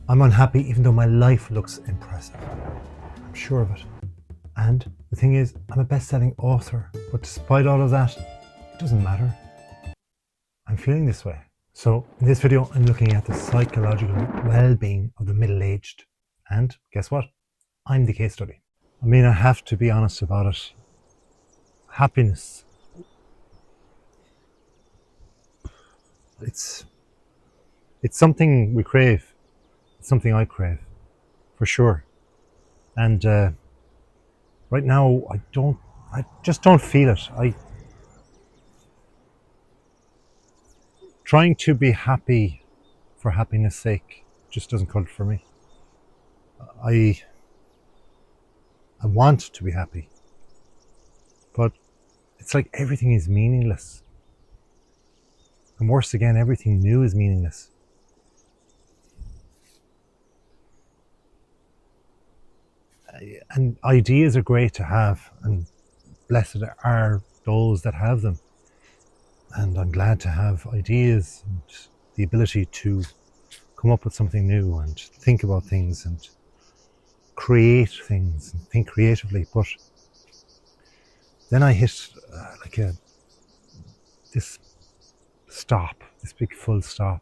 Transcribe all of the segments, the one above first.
I'm unhappy even though my life looks impressive. I'm sure of it. And the thing is, I'm a best-selling author, but despite all of that, it doesn't matter. I'm feeling this way. So in this video, I'm looking at the psychological well-being of the middle-aged. And guess what? I'm the case study. I mean, I have to be honest about it. Happiness. It's something we crave. It's something I crave, for sure. And right now, I just don't feel it. Trying to be happy for happiness' sake just doesn't cut it for me. I want to be happy, but it's like everything is meaningless. And worse again, everything new is meaningless. And ideas are great to have, and blessed are those that have them. And I'm glad to have ideas and the ability to come up with something new and think about things and create things and think creatively. But then I hit this big full stop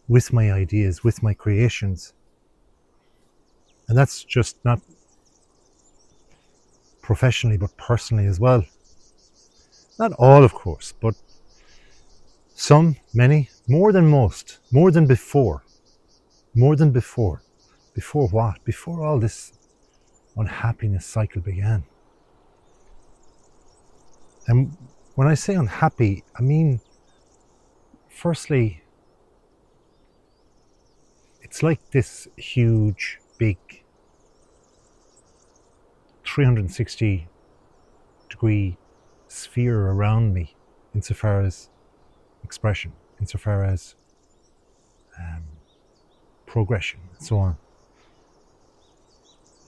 with my ideas, with my creations. And that's just not professionally, but personally as well. Not all, of course, but some, many, more than most, more than before. Before what? Before all this unhappiness cycle began. And when I say unhappy, I mean, firstly, it's like this huge, big 360-degree sphere around me, insofar as expression, insofar as progression, and so on.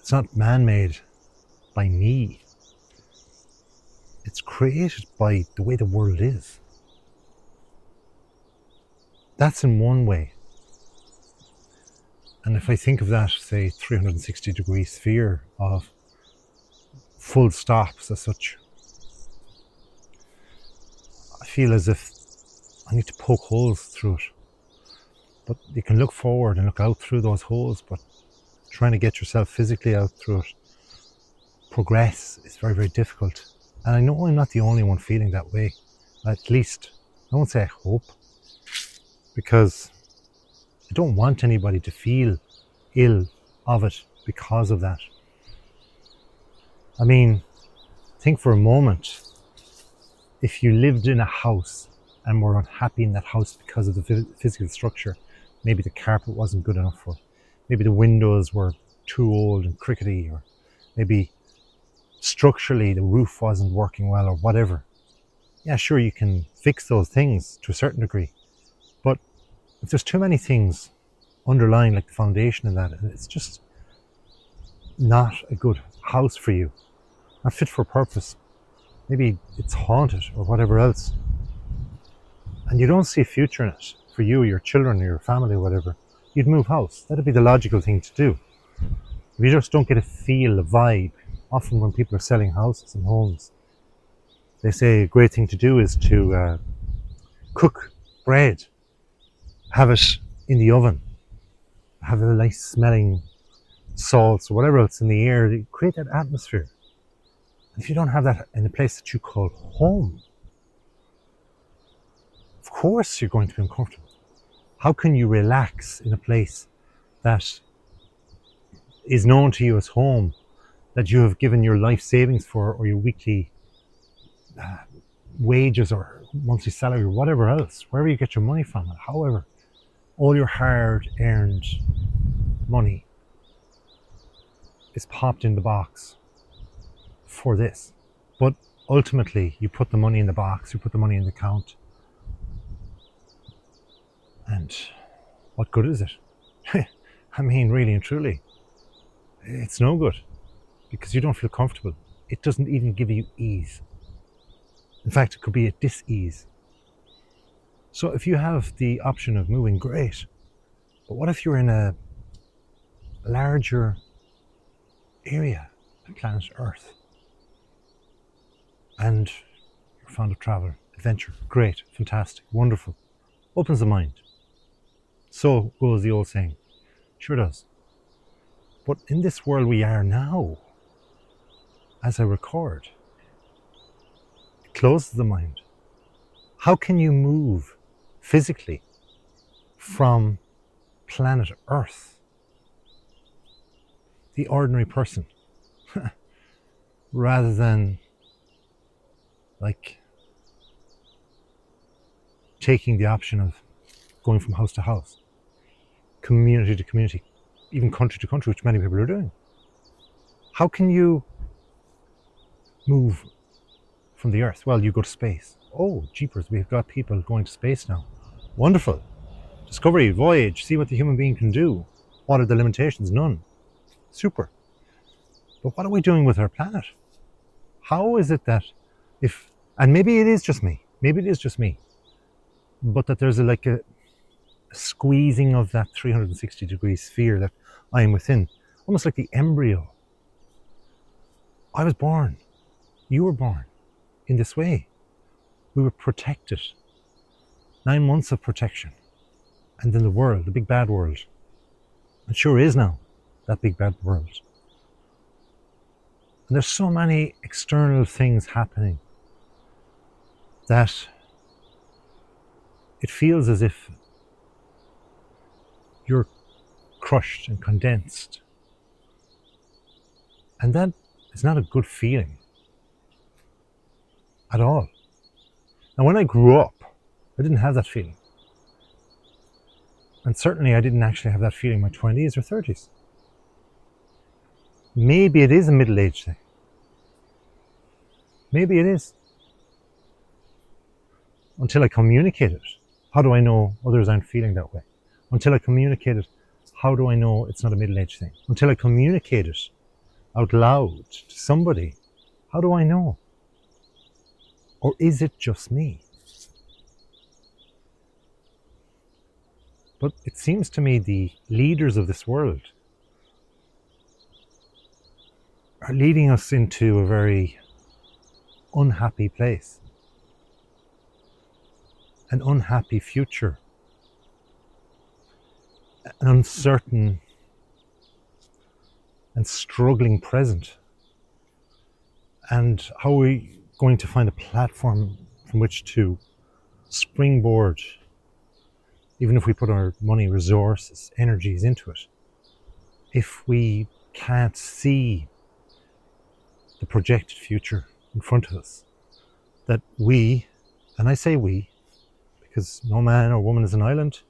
It's not man-made by me. It's created by the way the world is. That's in one way. And if I think of that, say, 360-degree sphere of full stops as such, I feel as if I need to poke holes through it. But you can look forward and look out through those holes, but trying to get yourself physically out through it, progress, is very, very difficult. And I know I'm not the only one feeling that way. At least, I won't say I hope, because I don't want anybody to feel ill of it because of that. I mean, think for a moment, if you lived in a house and were unhappy in that house because of the physical structure, maybe the carpet wasn't good enough, or maybe the windows were too old and crickety, or maybe structurally the roof wasn't working well, or whatever. Yeah, sure, you can fix those things to a certain degree, but if there's too many things underlying, like the foundation of that, it's just not a good house for you, not fit for purpose. Maybe it's haunted or whatever else, and you don't see a future in it for you, your children, or your family, or whatever. You'd move house. That'd be the logical thing to do. If you just don't get a feel, a vibe. Often when people are selling houses and homes, they say a great thing to do is to cook bread, have it in the oven, have a nice smelling salts or whatever else in the air, create that atmosphere. If you don't have that in a place that you call home, of course you're going to be uncomfortable. How can you relax in a place that is known to you as home, that you have given your life savings for, or your weekly wages or monthly salary or whatever else, wherever you get your money from, however, all your hard-earned money is popped in the box for this. But ultimately, you put the money in the box, you put the money in the account, and what good is it? I mean, really and truly, it's no good, because you don't feel comfortable. It doesn't even give you ease. In fact, it could be a dis-ease. So if you have the option of moving, great. But what if you're in a larger area, the planet Earth, and you're fond of travel, adventure, great, fantastic, wonderful, opens the mind. So goes the old saying. Sure does. But in this world we are now, as I record, it closes the mind. How can you move physically from planet Earth, the ordinary person, rather than like taking the option of going from house to house, community to community, even country to country, which many people are doing? How can you move from the Earth? Well, you go to space. Oh, jeepers, we've got people going to space now. Wonderful. Discovery, voyage, see what the human being can do. What are the limitations? None. Super. But what are we doing with our planet? How is it that if, and maybe it is just me, but that there's a squeezing of that 360-degree sphere that I am within, almost like the embryo. I was born, you were born in this way. We were protected. 9 months of protection. And then the world, the big bad world. It sure is now, that big bad world. And there's so many external things happening that it feels as if you're crushed and condensed. And that is not a good feeling at all. Now, when I grew up, I didn't have that feeling. And certainly I didn't actually have that feeling in my 20s or 30s. Maybe it is a middle-aged thing. Maybe it is. Until I communicate it, how do I know others aren't feeling that way? Until I communicate it, how do I know it's not a middle-aged thing? Until I communicate it out loud to somebody, how do I know? Or is it just me? But it seems to me the leaders of this world are leading us into a very unhappy place, an unhappy future, an uncertain and struggling present. And how are we going to find a platform from which to springboard, even if we put our money, resources, energies into it, if we can't see the projected future in front of us? That we, and I say we, because no man or woman is an island,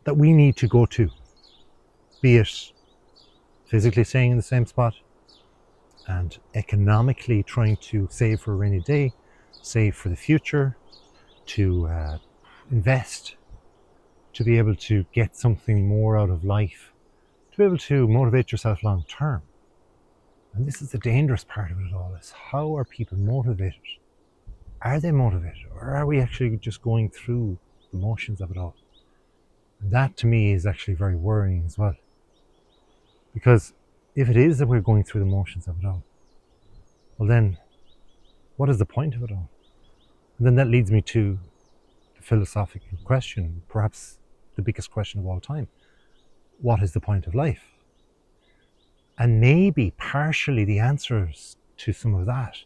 that we need to go to, be it physically staying in the same spot and economically trying to save for a rainy day, save for the future, to invest, to be able to get something more out of life, to be able to motivate yourself long term. And this is the dangerous part of it all, is how are people motivated? Are they motivated, or are we actually just going through the motions of it all? And that to me is actually very worrying as well. Because if it is that we're going through the motions of it all, well then, what is the point of it all? And then that leads me to the philosophical question, perhaps the biggest question of all time. What is the point of life? And maybe partially the answers to some of that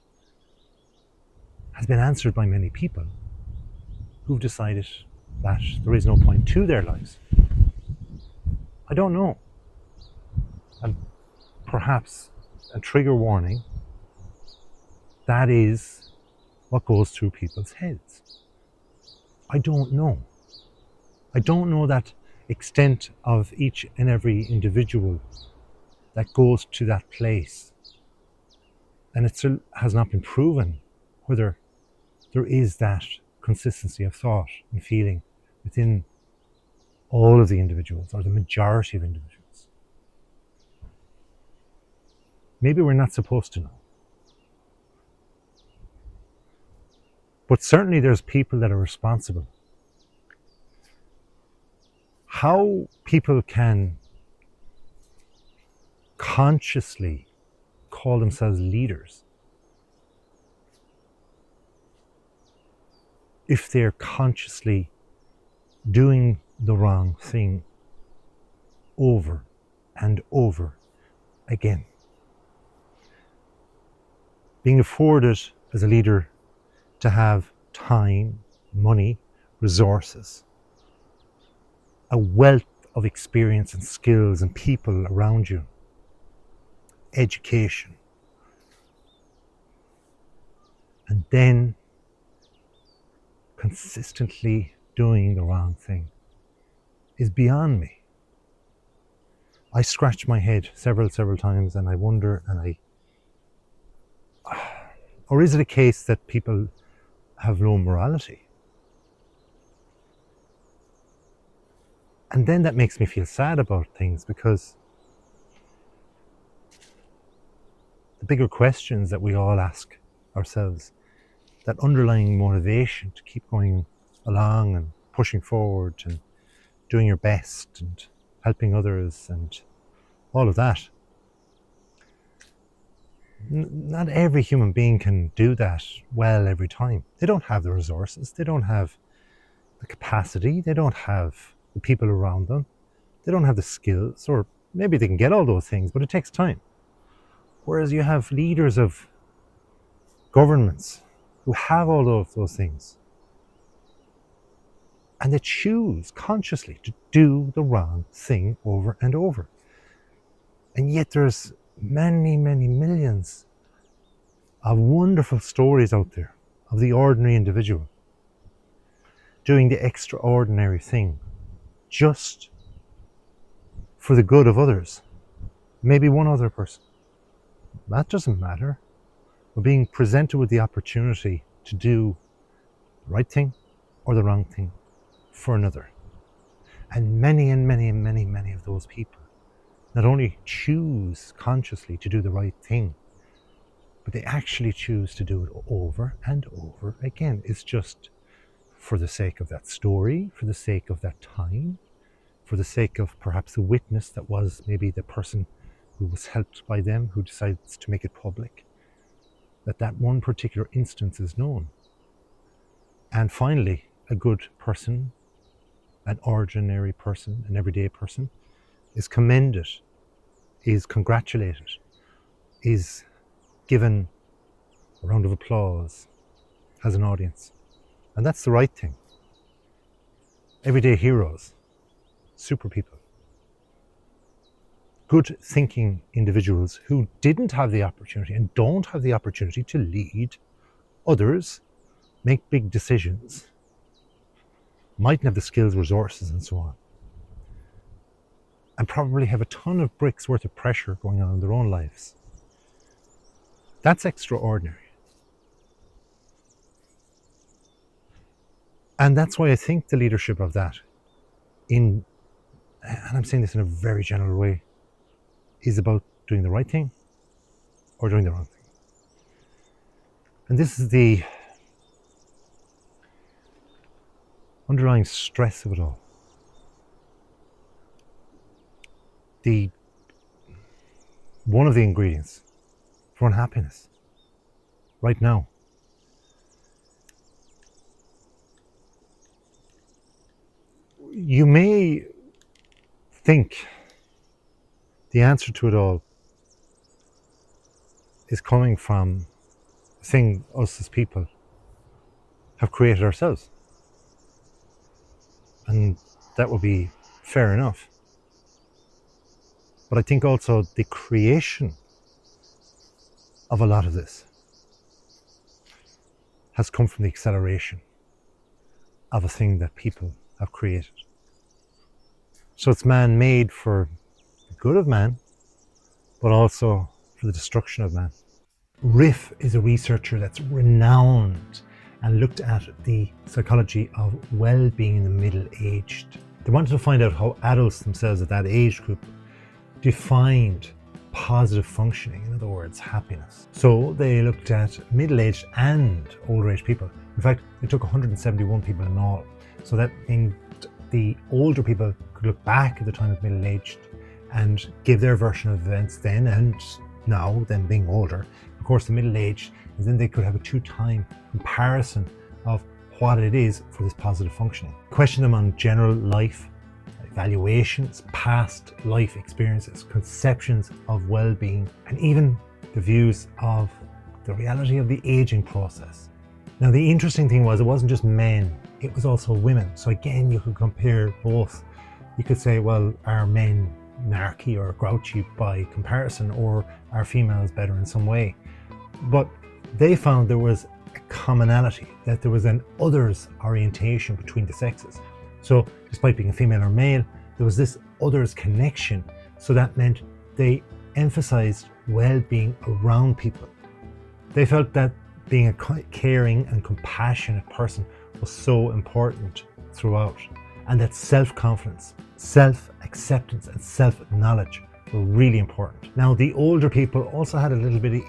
has been answered by many people who've decided that there is no point to their lives. I don't know. And perhaps a trigger warning, that is what goes through people's heads. I don't know. I don't know that extent of each and every individual that goes to that place. And it still has not been proven whether there is that consistency of thought and feeling within all of the individuals, or the majority of individuals. Maybe we're not supposed to know. But certainly there's people that are responsible how people can consciously call themselves leaders if they're consciously doing the wrong thing over and over again. Being afforded as a leader to have time, money, resources, a wealth of experience and skills and people around you, education, and then consistently doing the wrong thing is beyond me. I scratch my head several times and I wonder, or is it a case that people have low morality? And then that makes me feel sad about things, because the bigger questions that we all ask ourselves, that underlying motivation to keep going along and pushing forward and doing your best and helping others and all of that. Not every human being can do that well every time. They don't have the resources, they don't have the capacity, they don't have the people around them, they don't have the skills, or maybe they can get all those things, but it takes time. Whereas you have leaders of governments who have all of those things, and they choose consciously to do the wrong thing over and over. And yet there's many millions of wonderful stories out there of the ordinary individual doing the extraordinary thing just for the good of others, maybe one other person. That doesn't matter. We're being presented with the opportunity to do the right thing or the wrong thing for another. And many of those people not only choose consciously to do the right thing, but they actually choose to do it over and over again. It's just for the sake of that story, for the sake of that time, for the sake of perhaps a witness that was maybe the person who was helped by them, who decides to make it public, that one particular instance is known. And finally, a good person, an ordinary person, an everyday person, is commended, is congratulated, is given a round of applause as an audience. And that's the right thing. Everyday heroes, super people, good thinking individuals who didn't have the opportunity and don't have the opportunity to lead others, make big decisions, mightn't have the skills, resources, and so on, and probably have a ton of bricks worth of pressure going on in their own lives. That's extraordinary. And that's why I think the leadership of that, and I'm saying this in a very general way, is about doing the right thing or doing the wrong thing. And this is the underlying stress of it all. One of the ingredients for unhappiness right now. You may think the answer to it all is coming from a thing us as people have created ourselves. And that would be fair enough. But I think also the creation of a lot of this has come from the acceleration of a thing that people have created. So it's man-made for the good of man, but also for the destruction of man. Riff is a researcher that's renowned and looked at the psychology of well-being in the middle-aged. They wanted to find out how adults themselves at that age group defined positive functioning, in other words, happiness. So they looked at middle-aged and older-age people. In fact, they took 171 people in all. So that means the older people could look back at the time of middle-aged and give their version of events then and now, them being older. Of course, the middle-aged, and then they could have a two-time comparison of what it is for this positive functioning. Question them on general life, evaluations, past life experiences, conceptions of well-being, and even the views of the reality of the aging process. Now, the interesting thing was it wasn't just men, it was also women. So again, you could compare both. You could say, well, are men narky or grouchy by comparison, or are females better in some way? But they found there was a commonality, that there was an others orientation between the sexes. So despite being a female or male, there was this others connection. So that meant they emphasized well-being around people. They felt that being a caring and compassionate person was so important throughout, and that self-confidence, self-acceptance and self-knowledge were really important. Now, the older people also had a little bit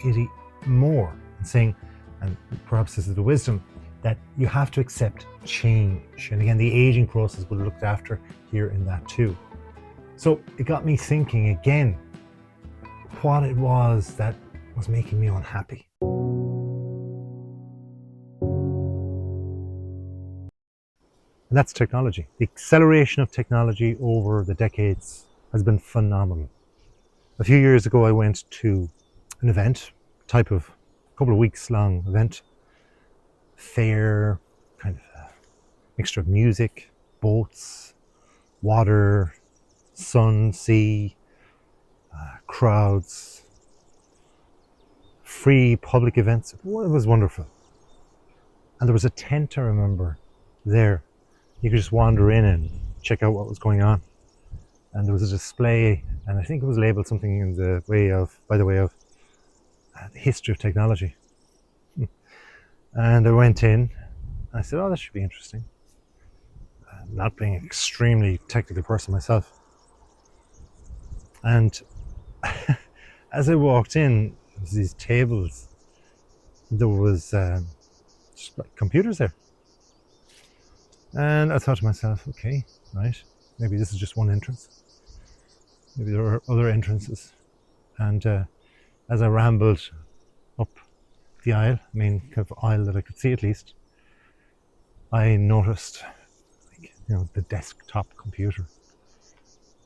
more in saying, and perhaps this is the wisdom, that you have to accept change. And again, the aging process was looked after here in that too. So it got me thinking again what it was that was making me unhappy. And that's technology. The acceleration of technology over the decades has been phenomenal. A few years ago, I went to an event, type of couple of weeks long event, fair, kind of a mixture of music, boats, water, sun, sea, crowds, free public events. It was wonderful. And there was a tent, I remember, there. You could just wander in and check out what was going on. And there was a display, and I think it was labeled something in the way of, by the way of, the history of technology. And I went in, and I said, oh, that should be interesting. Not being an extremely technical person myself. And as I walked in, there was these tables, there was just like computers there. And I thought to myself, okay, right, maybe this is just one entrance. Maybe there are other entrances. And as I rambled up the aisle, I mean, kind of aisle that I could see at least, I noticed, like, you know, the desktop computer.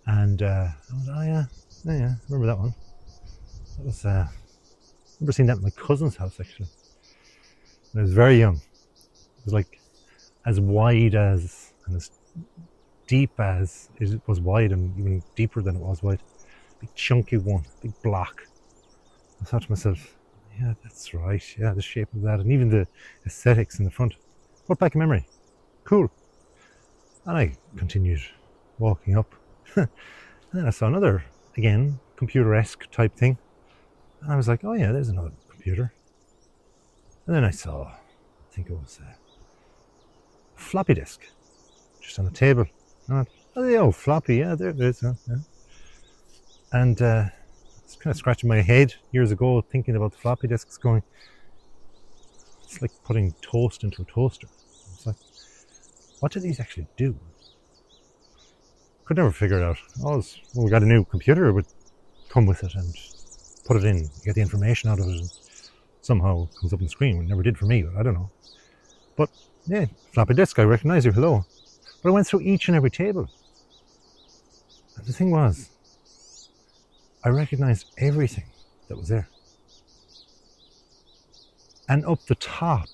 And I was, oh yeah, remember that one. That was, I remember seeing that in my cousin's house actually. When I was very young. It was like as wide as and as deep as it was wide, and even deeper than it was wide. Big chunky one, big block. I thought to myself, yeah, that's right. Yeah, the shape of that, and even the aesthetics in the front. Brought back a memory. Cool. And I continued walking up. And then I saw another, again, computer-esque type thing. And I was like, oh yeah, there's another computer. And then I saw, I think it was a floppy disk, just on the table. And I went, oh yeah, floppy, yeah, there it is. Yeah. And I was kind of scratching my head years ago, thinking about the floppy disks, going, it's like putting toast into a toaster. It's like, what do these actually do? Could never figure it out. Always, when we got a new computer, it would come with it and put it in, you get the information out of it, and somehow it comes up on the screen. It never did for me, but I don't know. But yeah, floppy disk, I recognize you, hello. But I went through each and every table. And the thing was, I recognized everything that was there. And up the top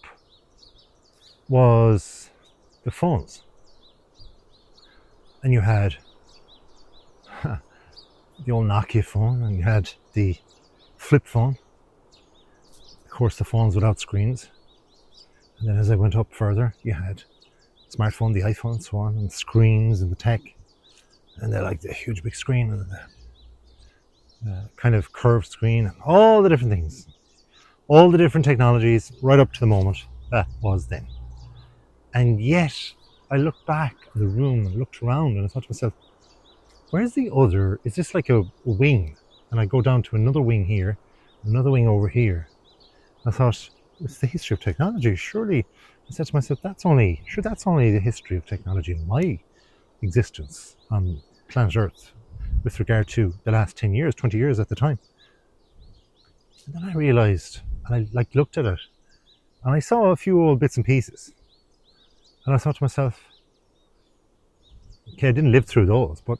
was the phones. And you had the old Nokia phone, and you had the flip phone. Of course, the phones without screens. And then as I went up further, you had smartphone, the iPhone, and so on, and screens and the tech. And they're like the huge big screen and the kind of curved screen, and all the different things. All the different technologies right up to the moment that was then. And yet, I looked back at the room and looked around, and I thought to myself, where's the other? Is this like a wing? And I go down to another wing here, another wing over here. I thought, it's the history of technology. Surely, I said to myself, that's only the history of technology in my existence on planet Earth with regard to the last 10 years, 20 years at the time. And then I realized, and I looked at it, and I saw a few old bits and pieces. And I thought to myself, okay, I didn't live through those, but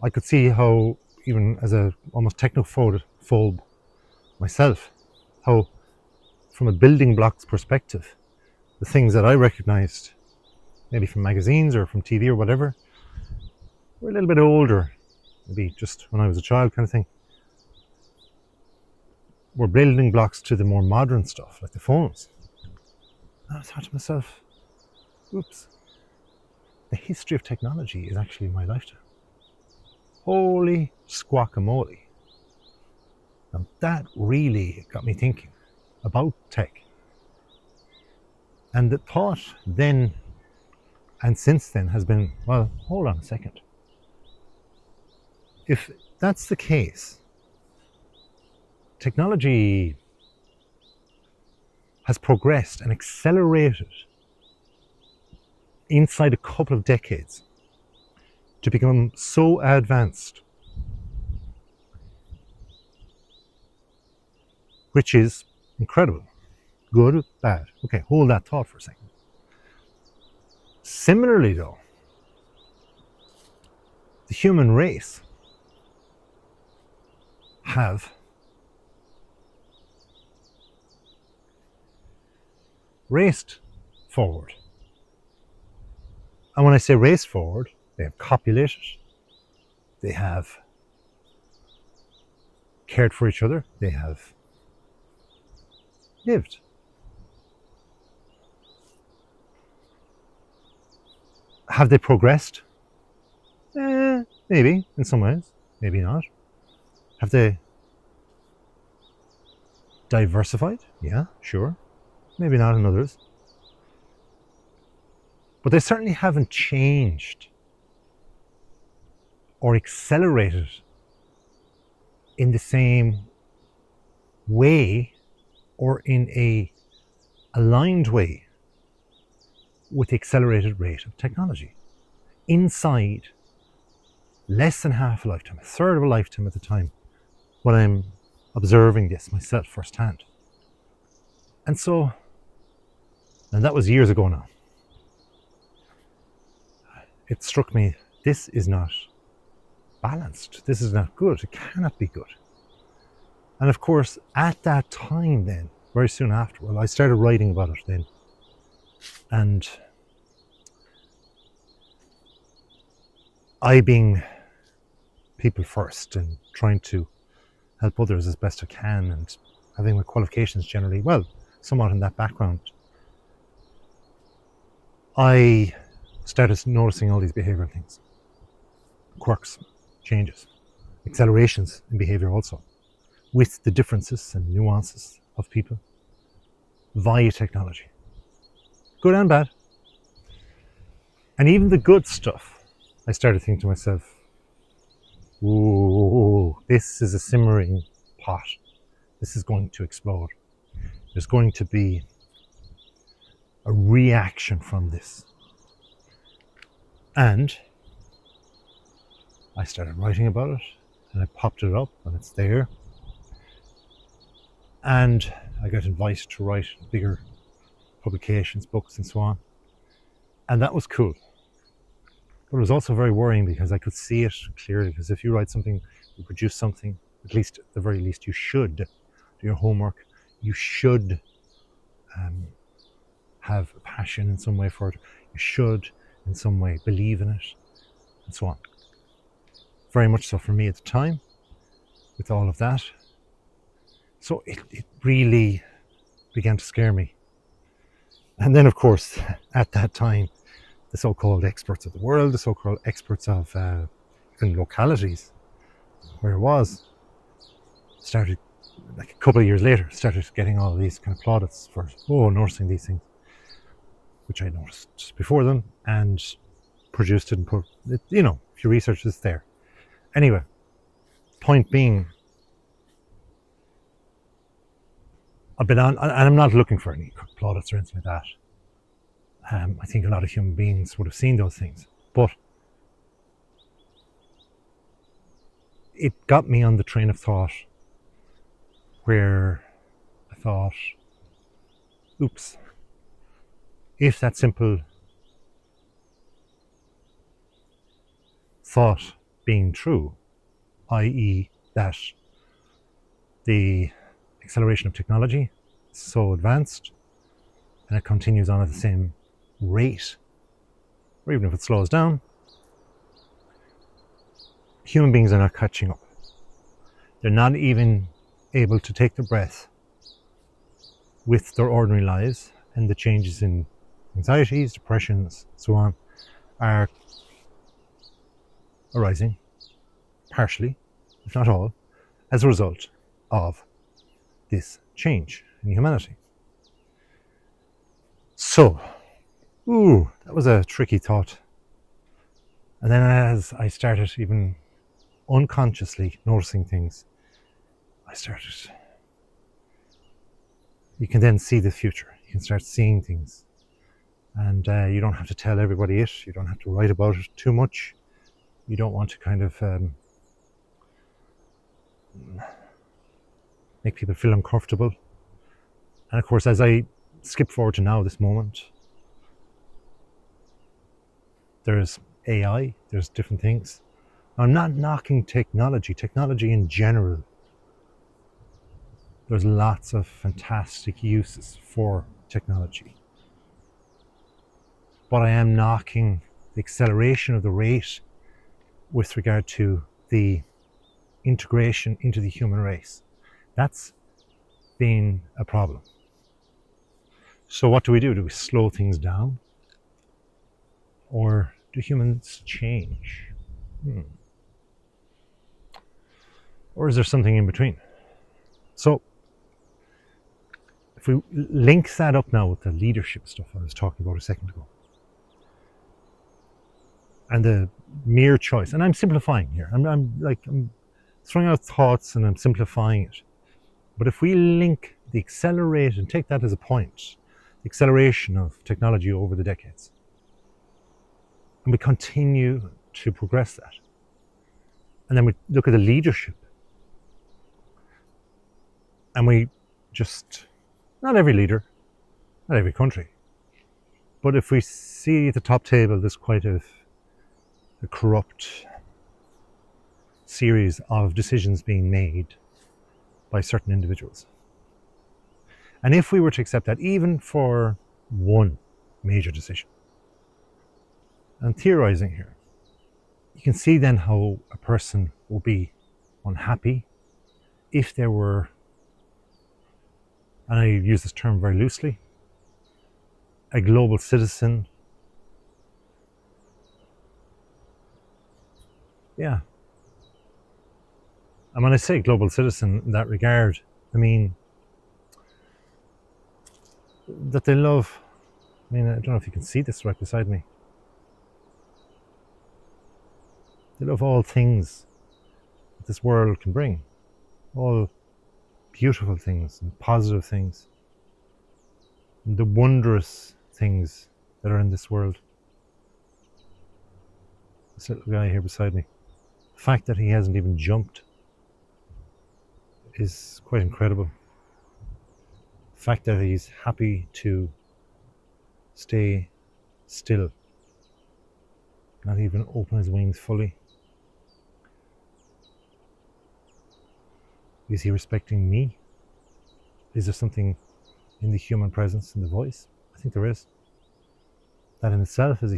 I could see how, even as a almost technophobe myself, how from a building blocks perspective, the things that I recognized, maybe from magazines or from TV or whatever, were a little bit older, maybe just when I was a child kind of thing. Were building blocks to the more modern stuff, like the phones. And I thought to myself, oops, the history of technology is actually my lifetime. Holy squakamole. Now that really got me thinking about tech. And the thought then and since then has been, well, hold on a second. If that's the case, technology has progressed and accelerated inside a couple of decades to become so advanced, which is incredible. Good, bad. Okay, hold that thought for a second. Similarly though, the human race have raced forward. And when I say raced forward, they have copulated, they have cared for each other, they have lived. Have they progressed? Maybe, in some ways, maybe not. Have they diversified? Yeah, sure. Maybe not in others. But they certainly haven't changed or accelerated in the same way or in a aligned way with the accelerated rate of technology. Inside less than half a lifetime, a third of a lifetime at the time, when I'm observing this myself firsthand. And that was years ago now. It struck me, this is not balanced. This is not good. It cannot be good. And of course, at that time then, very soon after, well, I started writing about it then. And I, being people first and trying to help others as best I can and having my qualifications generally, well, somewhat in that background, I started noticing all these behavioral things. Quirks, changes, accelerations in behavior also, with the differences and nuances of people via technology. Good and bad. And even the good stuff, I started thinking to myself, ooh, this is a simmering pot. This is going to explode. There's going to be a reaction from this. And I started writing about it, and I popped it up, and it's there. And I got invited to write bigger publications, books, and so on. And that was cool. But it was also very worrying because I could see it clearly. Because if you write something, you produce something, at least, at the very least, you should do your homework. You should have a passion in some way for it. You should, in some way, believe in it, and so on. Very much so for me at the time, with all of that. So it really began to scare me. And then, of course, at that time, the so-called experts of the world, the so-called experts of even localities where I was, started, like a couple of years later, started getting all of these kind of plaudits for, noticing these things, which I noticed before them and produced it and put, if you research this there. Anyway, point being, I've been on, and I'm not looking for any plaudits or anything like that. I think a lot of human beings would have seen those things. But it got me on the train of thought where I thought, oops, if that simple thought being true, i.e. that the acceleration of technology is so advanced and it continues on at the same rate, or even if it slows down, human beings are not catching up. They're not even able to take their breath with their ordinary lives, and the changes in anxieties, depressions, so on, are arising partially, if not all, as a result of this change in humanity. So, that was a tricky thought. And then as I started even unconsciously noticing things, you can then see the future. You can start seeing things. And you don't have to tell everybody it. You don't have to write about it too much. You don't want to kind of make people feel uncomfortable. And of course, as I skip forward to now, this moment, there's AI, there's different things. I'm not knocking technology in general. There's lots of fantastic uses for technology. But I am knocking the acceleration of the rate with regard to the integration into the human race. That's been a problem. So what do? Do we slow things down? Or do humans change? Or is there something in between? So if we link that up now with the leadership stuff I was talking about a second ago, and the mere choice, and I'm simplifying here. I'm throwing out thoughts and I'm simplifying it. But if we link the acceleration and take that as a point, the acceleration of technology over the decades, and we continue to progress that, and then we look at the leadership, and we just, not every leader, not every country, but if we see at the top table there's quite a corrupt series of decisions being made by certain individuals. And if we were to accept that, even for one major decision, and theorizing here, you can see then how a person will be unhappy if there were, and I use this term very loosely, a global citizen. Yeah. And when I say global citizen in that regard, I mean that they love, I don't know if you can see this right beside me. They love all things that this world can bring. All beautiful things and positive things. And the wondrous things that are in this world. This little guy here beside me. The fact that he hasn't even jumped is quite incredible. The fact that he's happy to stay still, not even open his wings fully. Is he respecting me? Is there something in the human presence, in the voice? I think there is. That in itself is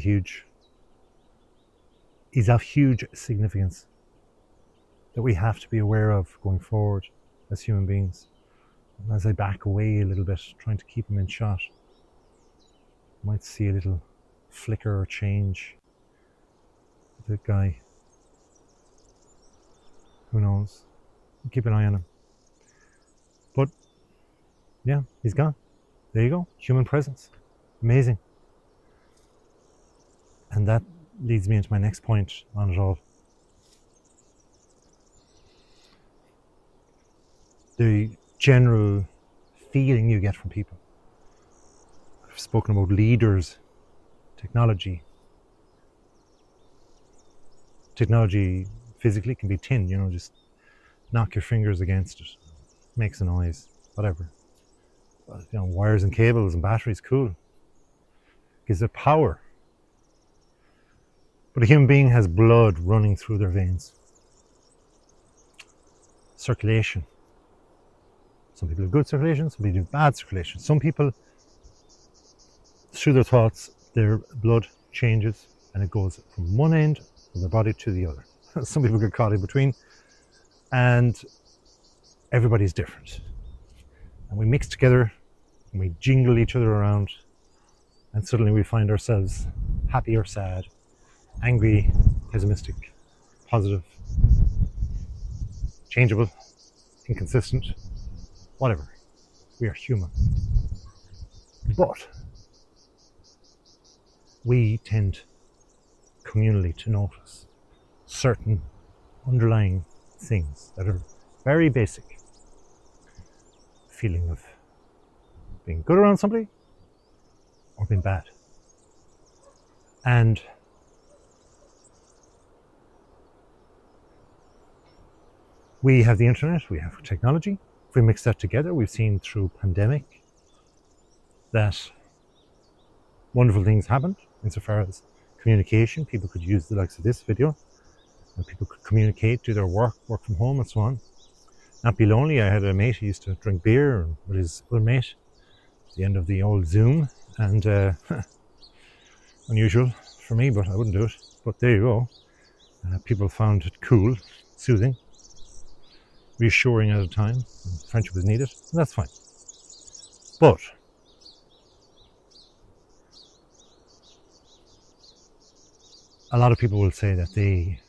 of huge significance that we have to be aware of going forward as human beings. And as I back away a little bit, trying to keep him in shot, you might see a little flicker or change. The guy, who knows? Keep an eye on him. But yeah, he's gone. There you go. Human presence. Amazing. And that leads me into my next point on it all. The general feeling you get from people. I've spoken about leaders, technology, Technology physically can be tin, just knock your fingers against it, makes a noise, whatever. But, wires and cables and batteries, cool. Gives it power. But a human being has blood running through their veins. Circulation. Some people have good circulation, some people have bad circulation. Some people, through their thoughts, their blood changes and it goes from one end of their body to the other. Some people get caught in between, and everybody's different. And we mix together and we jingle each other around, and suddenly we find ourselves happy or sad, angry, pessimistic, positive, changeable, inconsistent, whatever. We are human. But we tend communally to notice certain underlying things that are very basic. Feeling of being good around somebody or being bad. And we have the internet, we have technology. If we mix that together, we've seen through pandemic that wonderful things happened insofar as communication. People could use the likes of this video, and people could communicate, do their work from home and so on. Not be lonely. I had a mate who used to drink beer with his other mate at the end of the old Zoom, and unusual for me, but I wouldn't do it. But there you go. People found it cool, soothing, reassuring at a time. Friendship was needed, and that's fine. But a lot of people will say that they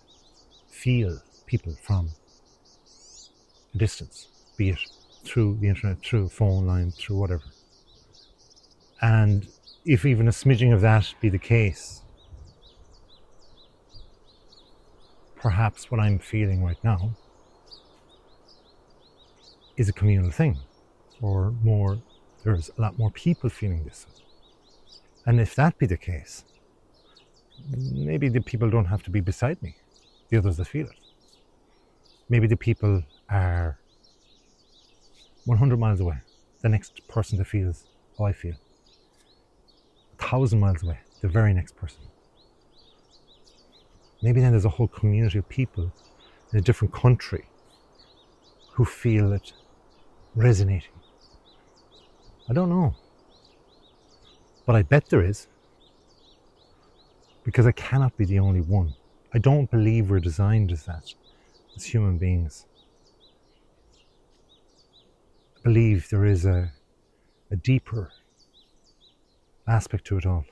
feel people from a distance, be it through the internet, through a phone line, through whatever. And if even a smidging of that be the case, perhaps what I'm feeling right now is a communal thing, or more, there's a lot more people feeling this. And if that be the case, maybe the people don't have to be beside me, the others that feel it. Maybe the people are 100 miles away, the next person that feels how I feel. 1,000 miles away, the very next person. Maybe then there's a whole community of people in a different country who feel it resonating. I don't know. But I bet there is. Because I cannot be the only one. I don't believe we're designed as that, as human beings. I believe there is a deeper aspect to it all.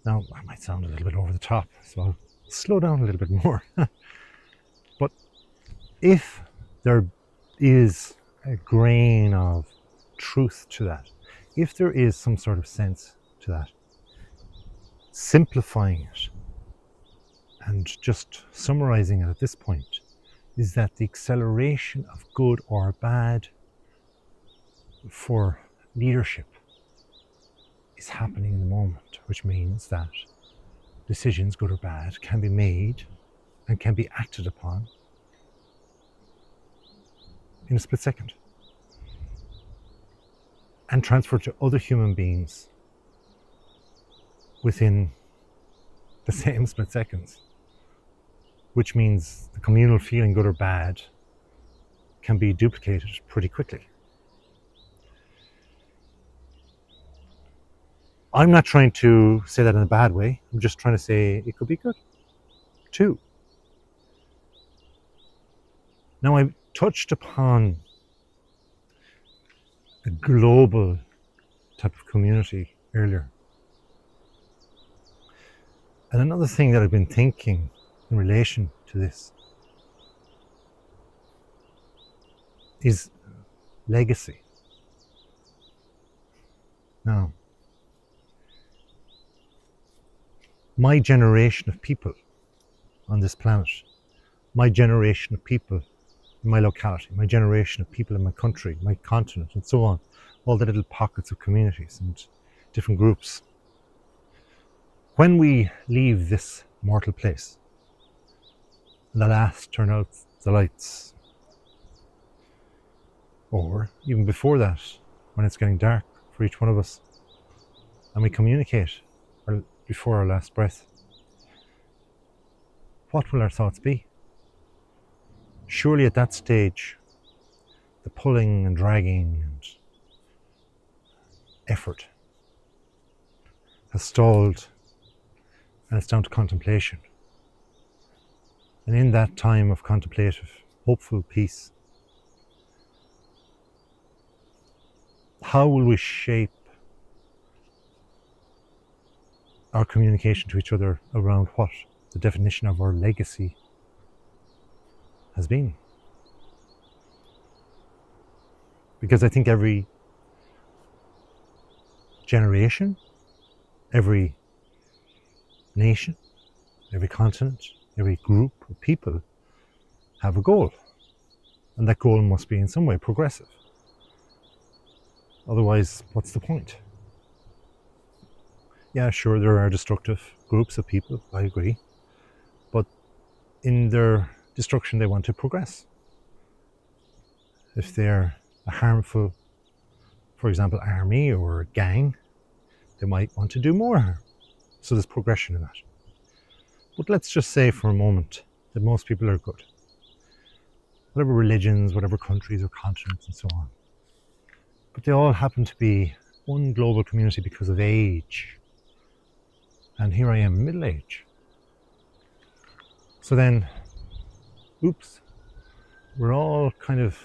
Now, I might sound a little bit over the top, so I'll slow down a little bit more. But if there is a grain of truth to that, if there is some sort of sense to that, simplifying it and just summarizing it at this point is that the acceleration of good or bad for leadership is happening in the moment, which means that decisions, good or bad, can be made and can be acted upon in a split second and transferred to other human beings within the same split seconds, which means the communal feeling, good or bad, can be duplicated pretty quickly. I'm not trying to say that in a bad way. I'm just trying to say it could be good too. Now, I touched upon a global type of community earlier. And another thing that I've been thinking in relation to this is legacy. Now, my generation of people on this planet, my generation of people in my locality, my generation of people in my country, my continent, and so on, all the little pockets of communities and different groups. When we leave this mortal place. And the last turn out the lights. Or even before that, when it's getting dark for each one of us, and we communicate before our last breath. What will our thoughts be? Surely at that stage, the pulling and dragging and effort has stalled, and it's down to contemplation. And in that time of contemplative, hopeful peace, how will we shape our communication to each other around what the definition of our legacy has been? Because I think every generation, every nation, every continent, every group of people have a goal. And that goal must be in some way progressive. Otherwise, what's the point? Yeah, sure, there are destructive groups of people, I agree. But in their destruction, they want to progress. If they're a harmful, for example, army or gang, they might want to do more harm. So there's progression in that. But let's just say for a moment that most people are good. Whatever religions, whatever countries or continents and so on. But they all happen to be one global community because of age. And here I am, middle age. So then, oops, we're all kind of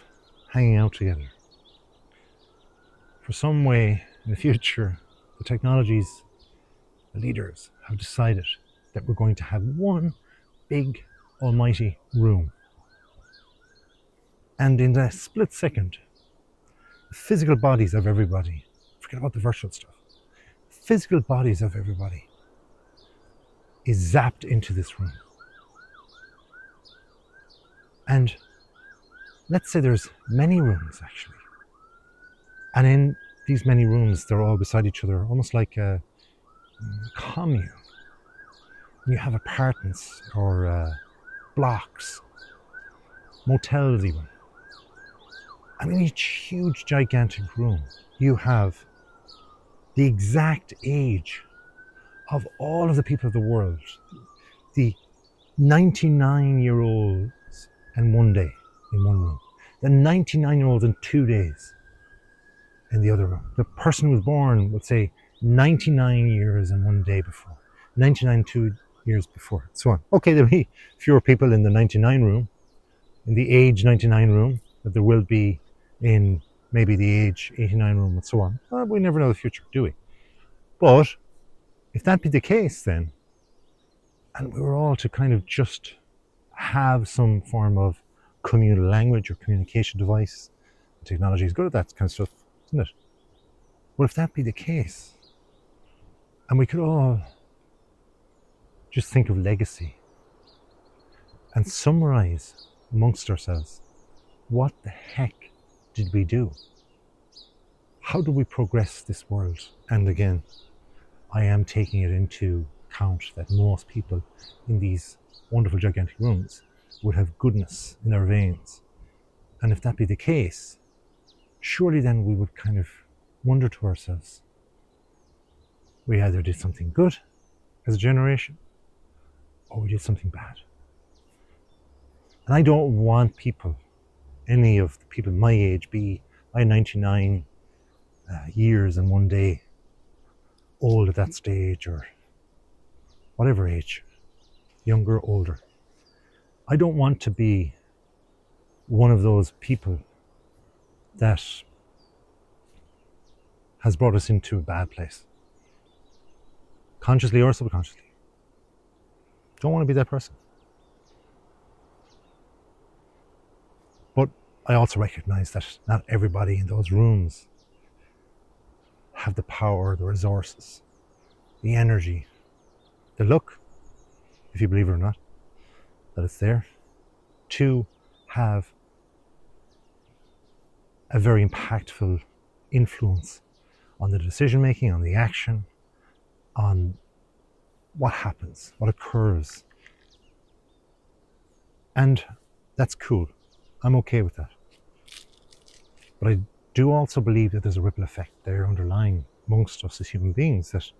hanging out together. For some way in the future, the technologies, the leaders have decided that we're going to have one big almighty room. And in that split second, the physical bodies of everybody, forget about the virtual stuff, physical bodies of everybody is zapped into this room. And let's say there's many rooms actually. And in these many rooms, they're all beside each other, almost like a commune. You have apartments or blocks, motels even. And in each huge, gigantic room, you have the exact age of all of the people of the world. The 99-year-olds in one day in one room. The 99-year-olds in 2 days in the other room. The person who was born would say 99 years and 1 day before. 99 2 years before, so on. Okay, there'll be fewer people in the 99 room, in the age 99 room, that there will be in maybe the age 89 room and so on. We never know the future, do we? But if that be the case then, and we were all to kind of just have some form of communal language or communication device, technology is good at that kind of stuff, isn't it? Well, if that be the case, and we could all just think of legacy and summarize amongst ourselves, what the heck did we do? How do we progress this world? And again, I am taking it into account that most people in these wonderful gigantic rooms would have goodness in their veins. And if that be the case, surely then we would kind of wonder to ourselves, we either did something good as a generation, or we did something bad. And I don't want people, any of the people my age, be I 99 years and 1 day old at that stage, or whatever age, younger, older. I don't want to be one of those people that has brought us into a bad place, consciously or subconsciously. Don't want to be that person. But I also recognize that not everybody in those rooms have the power, the resources, the energy, the luck, if you believe it or not, that it's there, to have a very impactful influence on the decision making, on the action, on what happens, what occurs. And that's cool. I'm okay with that. But I do also believe that there's a ripple effect there underlying amongst us as human beings, that,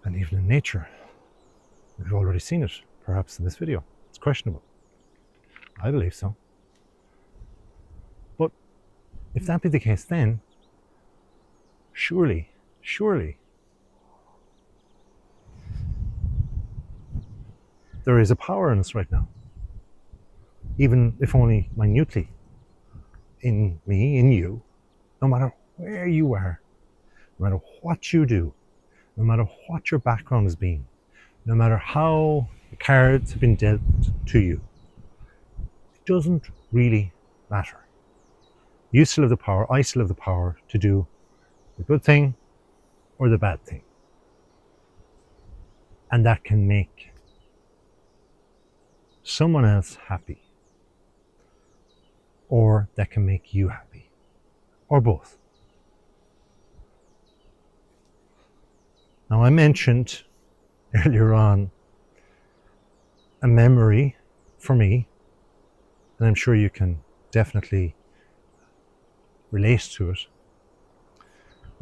and even in nature, we've already seen it, perhaps in this video. It's questionable. I believe so. But if that be the case, then surely, there is a power in us right now, even if only minutely, in me, in you, no matter where you are, no matter what you do, no matter what your background has been, no matter how the cards have been dealt to you. It doesn't really matter. You still have the power, I still have the power to do the good thing or the bad thing. And that can make someone else happy, or that can make you happy, or both. Now, I mentioned earlier on a memory for me, and I'm sure you can definitely relate to it,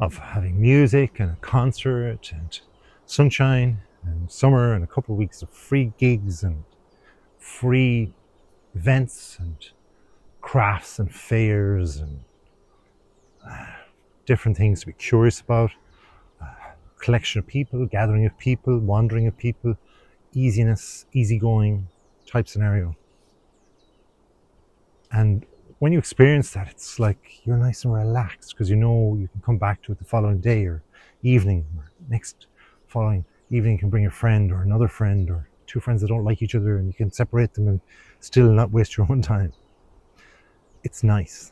of having music and a concert and sunshine and summer and a couple of weeks of free gigs and free events and crafts and fairs and different things to be curious about, collection of people, gathering of people, wandering of people, easiness, easygoing type scenario. And when you experience that, it's like you're nice and relaxed because you know you can come back to it the following day or evening, or next following evening you can bring a friend or another friend or two friends that don't like each other, and you can separate them and still not waste your own time. It's nice.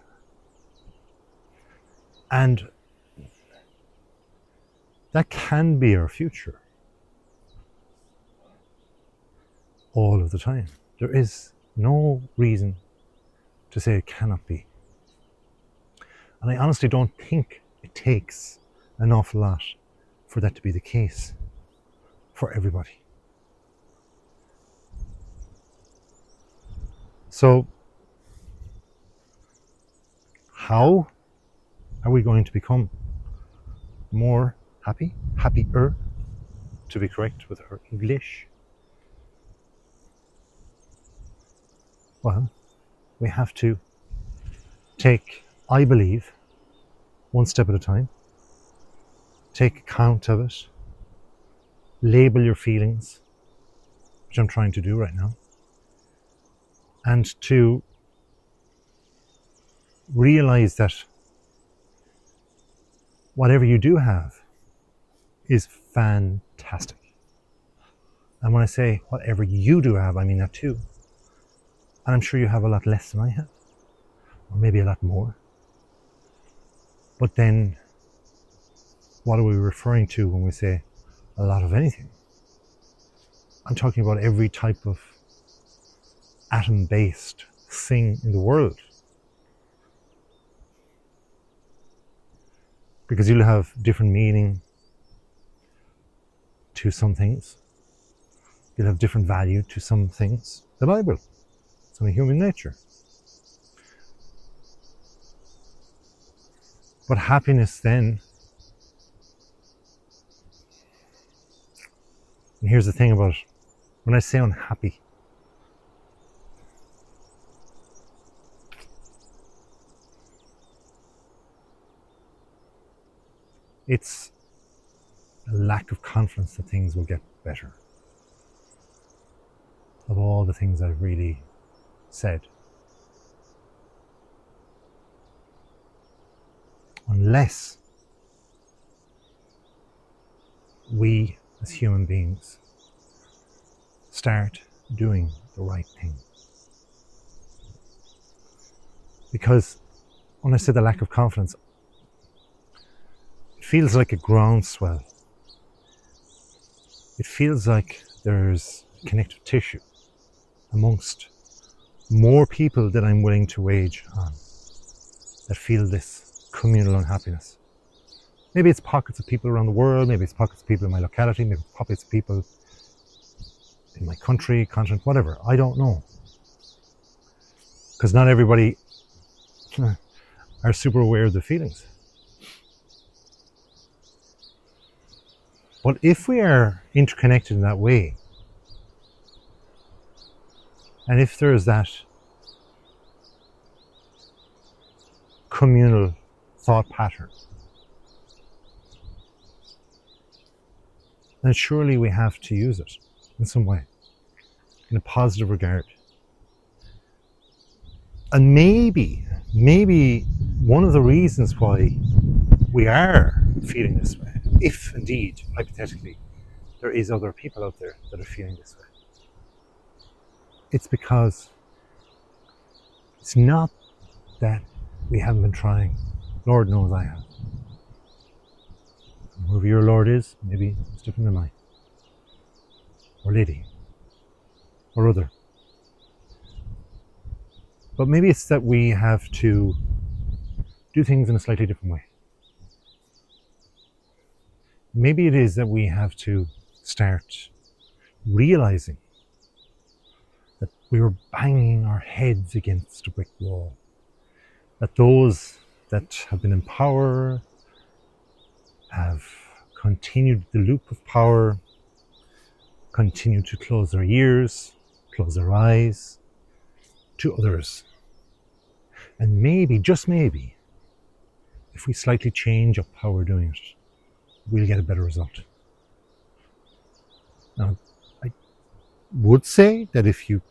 And that can be our future all of the time. There is no reason to say it cannot be. And I honestly don't think it takes an awful lot for that to be the case for everybody. So, how are we going to become more happier, to be correct with our English? Well, we have to take, I believe, one step at a time, take account of it, label your feelings, which I'm trying to do right now, and to realize that whatever you do have is fantastic. And when I say whatever you do have, I mean that too. And I'm sure you have a lot less than I have, or maybe a lot more. But then, what are we referring to when we say a lot of anything? I'm talking about every type of atom-based thing in the world. Because you'll have different meaning to some things. You'll have different value to some things that I will. It's only human nature. But happiness then, and here's the thing about it, when I say unhappy, it's a lack of confidence that things will get better. Of all the things I've really said. Unless we as human beings start doing the right thing. Because when I say the lack of confidence, it feels like a groundswell. It feels like there's connective tissue amongst more people that I'm willing to wage on that feel this communal unhappiness. Maybe it's pockets of people around the world, maybe it's pockets of people in my locality, maybe it's pockets of people in my country, continent, whatever. I don't know. Because not everybody are super aware of the feelings. But if we are interconnected in that way, and if there is that communal thought pattern, then surely we have to use it in some way, in a positive regard. And maybe one of the reasons why we are feeling this way, if indeed, hypothetically, there is other people out there that are feeling this way, it's because it's not that we haven't been trying. Lord knows I have. Whoever your Lord is, maybe it's different than mine, or lady, or other. But maybe it's that we have to do things in a slightly different way. Maybe it is that we have to start realizing that we were banging our heads against a brick wall. That those that have been in power have continued the loop of power, continued to close their ears, close their eyes to others. And maybe, just maybe, if we slightly change up how we're doing it, we'll get a better result. Now, I would say that if you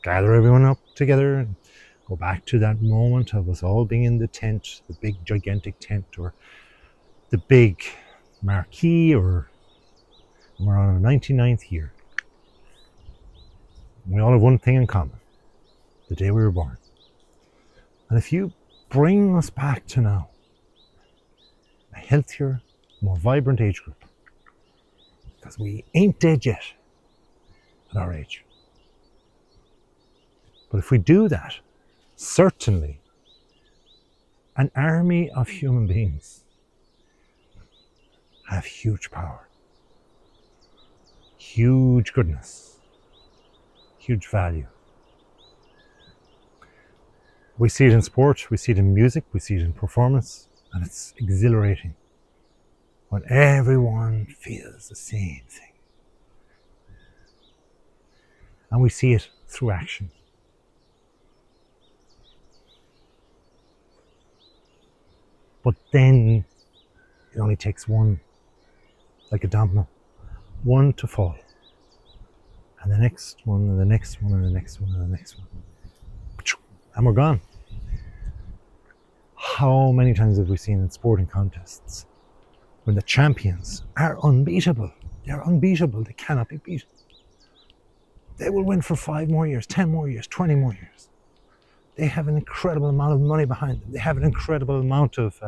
gather everyone up together and go back to that moment of us all being in the tent, the big gigantic tent, or the big marquee, or we're on our 99th year. We all have one thing in common: the day we were born. And if you bring us back to now, a healthier, more vibrant age group, because we ain't dead yet at our age. But if we do that, certainly an army of human beings have huge power, huge goodness, huge value. We see it in sport, we see it in music, we see it in performance, and it's exhilarating when everyone feels the same thing. And we see it through action. But then it only takes one, like a domino, one to fall, and the next one, and the next one, and the next one, and the next one, and we're gone. How many times have we seen in sporting contests when the champions are unbeatable? They're unbeatable, they cannot be beaten. They will win for 5 more years, 10 more years, 20 more years. They have an incredible amount of money behind them. They have an incredible amount of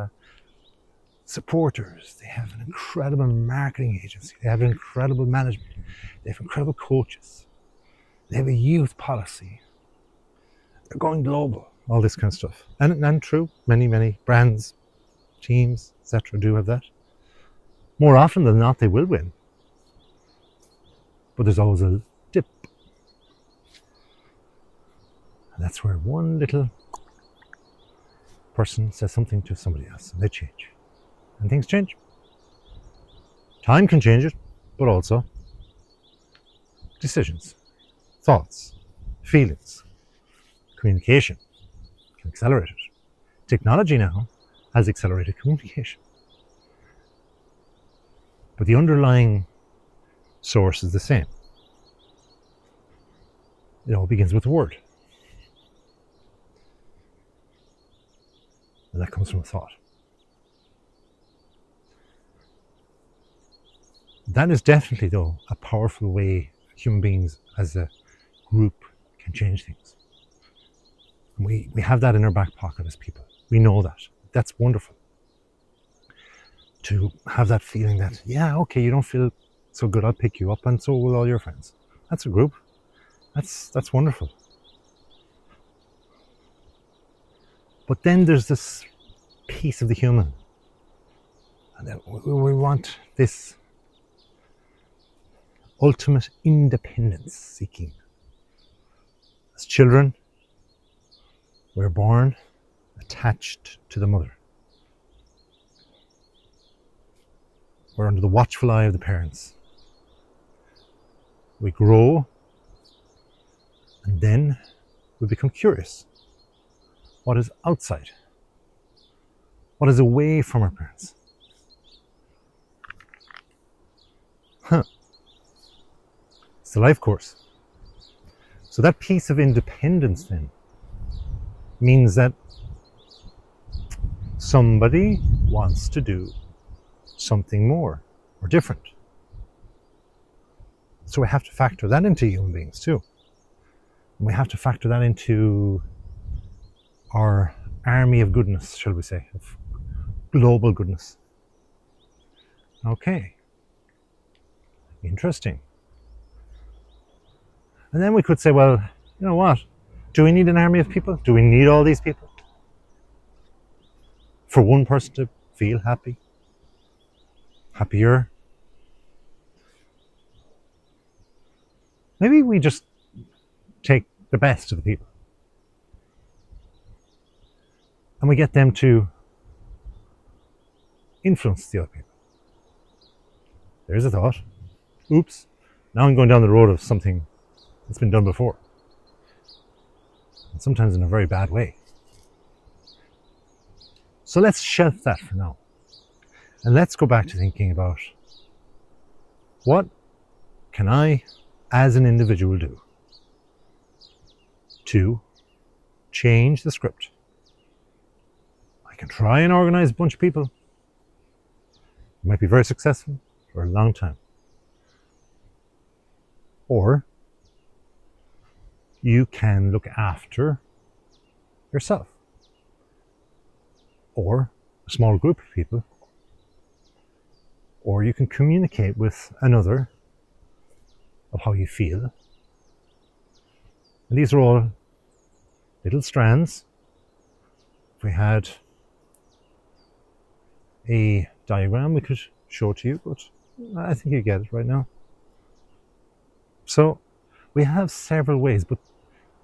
supporters. They have an incredible marketing agency. They have incredible management. They have incredible coaches. They have a youth policy. They're going global, all this kind of stuff. And true, many brands, teams, etc. do have that. More often than not, they will win. But there's always a dip. And that's where one little person says something to somebody else, and they change. And things change. Time can change it, but also decisions, thoughts, feelings, communication can accelerate it. Technology now has accelerated communication. But the underlying source is the same. It all begins with a word. And that comes from a thought. That is definitely, though, a powerful way human beings as a group can change things. And we have that in our back pocket as people. We know that. That's wonderful. To have that feeling that, yeah, okay, you don't feel so good, I'll pick you up, and so will all your friends. That's a group. That's wonderful. But then there's this piece of the human And then we want this ultimate independence seeking. As children, we're born attached to the mother. We're under the watchful eye of the parents. We grow, and then we become curious. What is outside? What is away from our parents? It's the life course. So that piece of independence then means that somebody wants to do something more or different. So we have to factor that into human beings too. And we have to factor that into our army of goodness, shall we say, of global goodness. Okay. Interesting. And then we could say, well, you know what? Do we need an army of people? Do we need all these people? For one person to feel happy? Happier? Maybe we just take the best of the people and we get them to influence the other people. There's a thought. Oops. Now I'm going down the road of something that's been done before. And sometimes in a very bad way. So let's shelf that for now. And let's go back to thinking about what can I, as an individual, do to change the script. I can try and organize a bunch of people. It might be very successful for a long time. Or you can look after yourself or a small group of people, or you can communicate with another of how you feel. And these are all little strands. If we had a diagram we could show to you, but I think you get it right now. So we have several ways, but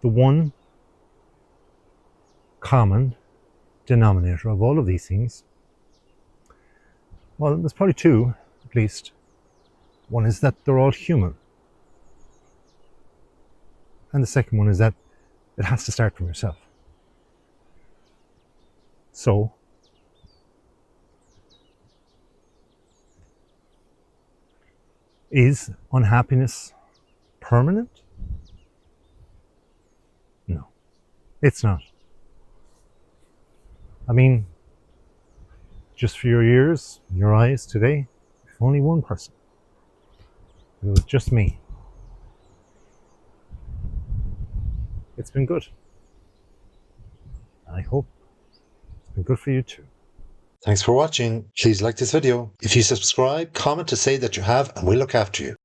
the one common denominator of all of these things, well, there's probably two at least. One is that they're all human. And the second one is that it has to start from yourself. So, is unhappiness permanent? No, it's not. I mean, just for your ears, your eyes today, if only one person, it was just me, it's been good. I hope it's been good for you too. Thanks for watching. Please like this video. If you subscribe, comment to say that you have, and we'll look after you.